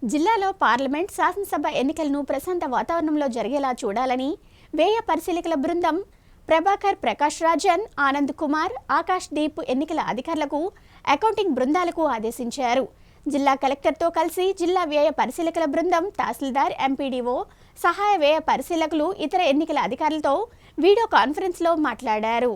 జిల్లాలో పార్లమెంట్, శాసనసభ ఎన్నికలను ప్రశాంత వాతావరణంలో జరిగేలా చూడాలని వ్యయ పరిశీలకుల బృందం ప్రభాకర్ ప్రకాష్ రాజన్, ఆనంద్ కుమార్, ఆకాష్ దీప్ ఎన్నికల అధికారులకు, అకౌంటింగ్ బృందాలకు ఆదేశించారు. జిల్లా కలెక్టర్తో కలిసి జిల్లా వ్యయ పరిశీలకుల బృందం, తహసీల్దార్, ఎంపీడీఓ, సహాయ వ్యయ పరిశీలకులు, ఇతర ఎన్నికల అధికారులతో వీడియో కాన్ఫరెన్స్లో మాట్లాడారు.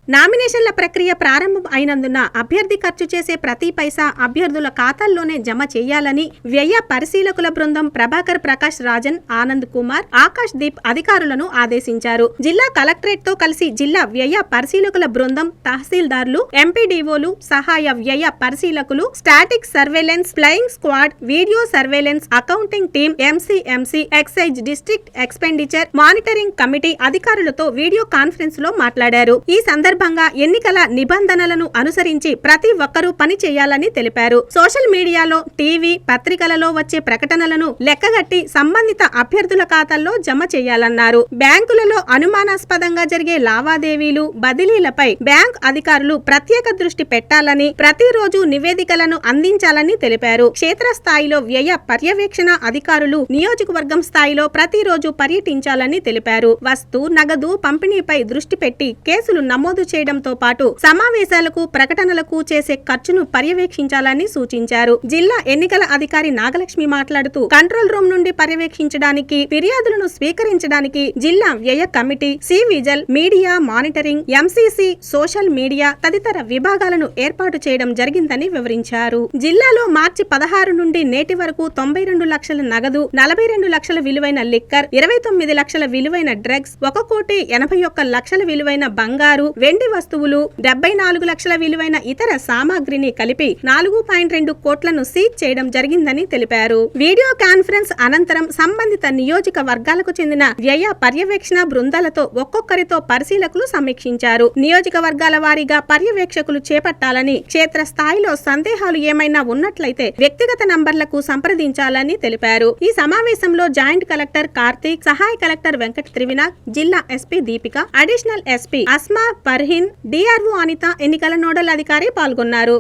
నామినేషన్ల ప్రక్రియ ప్రారంభం అయినందున అభ్యర్థి ఖర్చు చేసే ప్రతి పైసా అభ్యర్థుల ఖాతాల్లోనే జమ చేయాలని వ్యయ పరిశీలకుల బృందం ప్రభాకర్ ప్రకాష్ రాజన్, ఆనంద్ కుమార్, ఆకాష్ దీప్ అధికారులను ఆదేశించారు. జిల్లా కలెక్టరేట్ తో కలిసి జిల్లా వ్యయ పరిశీలకుల బృందం, తహసీల్దార్లు, ఎంపీడీఓలు, సహాయ వ్యయ పరిశీలకులు, static surveillance, flying squad, video surveillance, accounting team, MCMC, excise, district expenditure monitoring committee అధికారులతో వీడియో కాన్ఫరెన్స్ లో మాట్లాడారు. ఈ సందర్భంగా ఎన్నికల నిబంధనలను అనుసరించి ప్రతి ఒక్కరూ పని చేయాలని తెలిపారు. సోషల్ మీడియాలో, టీవీ, పత్రికలలో వచ్చే ప్రకటనలను లెక్కగట్టి సంబంధిత అభ్యర్థుల ఖాతాల్లో జమ చేయాలన్నారు. బ్యాంకులలో అనుమానాస్పదంగా జరిగే లావాదేవీలు, బదిలీలపై బ్యాంక్ అధికారులు ప్రత్యేక దృష్టి పెట్టాలని, ప్రతిరోజు నివేదికలను అందించాలని తెలిపారు. క్షేత్రస్థాయిలో వ్యయ పర్యవేక్షణ అధికారులు నియోజకవర్గం స్థాయిలో ప్రతిరోజు పర్యటించాలని తెలిపారు. వస్తు, నగదు పంపిణీపై దృష్టి పెట్టి కేసులు నమోదు చేయడంతో పాటు సమావేశాలకు, ప్రకటనలకు చేసే ఖర్చును పర్యవేక్షించాలని సూచించారు. జిల్లా ఎన్నికల అధికారి నాగలక్ష్మి మాట్లాడుతూ, కంట్రోల్ రూమ్ నుండి పర్యవేక్షించడానికి, ఫిర్యాదులను స్వీకరించడానికి జిల్లా వ్యయ committee, cVIGIL, media monitoring, MCC, social media తదితర విభాగాలను ఏర్పాటు చేయడం జరిగిందని వివరించారు. జిల్లాలో మార్చి 16 నుండి నేటి వరకు 92 లక్షల నగదు, 42 లక్షల విలువైన లిక్కర్, 29 లక్షల విలువైన డ్రగ్స్, 1,81 లక్షల విలువైన బంగారు, వెండి వస్తువులు, 74 లక్షల విలువైన ఇతర సామాగ్రిని కలిపి 4.2 కోట్లను సీజ్ చేయడం జరిగిందని తెలిపారు. వీడియో కాన్ఫరెన్స్ అనంతరం సంబంధిత నియోజకవర్గాలకు చెందిన వ్యయ పర్యవేక్షణ బృందాలతో ఒక్కొక్కరితో పరిశీలకులు సమీక్షించారు. నియోజకవర్గాల వారీగా పర్యవేక్షకులు చేపట్టాలని, క్షేత్ర స్థాయిలో సందేహాలు ఏమైనా ఉన్నట్లయితే వ్యక్తిగత నంబర్లకు సంప్రదించాలని తెలిపారు. ఈ సమావేశంలో జాయింట్ కలెక్టర్ కార్తీక్, సహాయ కలెక్టర్ వెంకట్ త్రివినాథ్, జిల్లా SP Deepika, additional SP Asma Parheen, DRO Anitha, ఎన్నికల నోడల్ అధికారి పాల్గొన్నారు.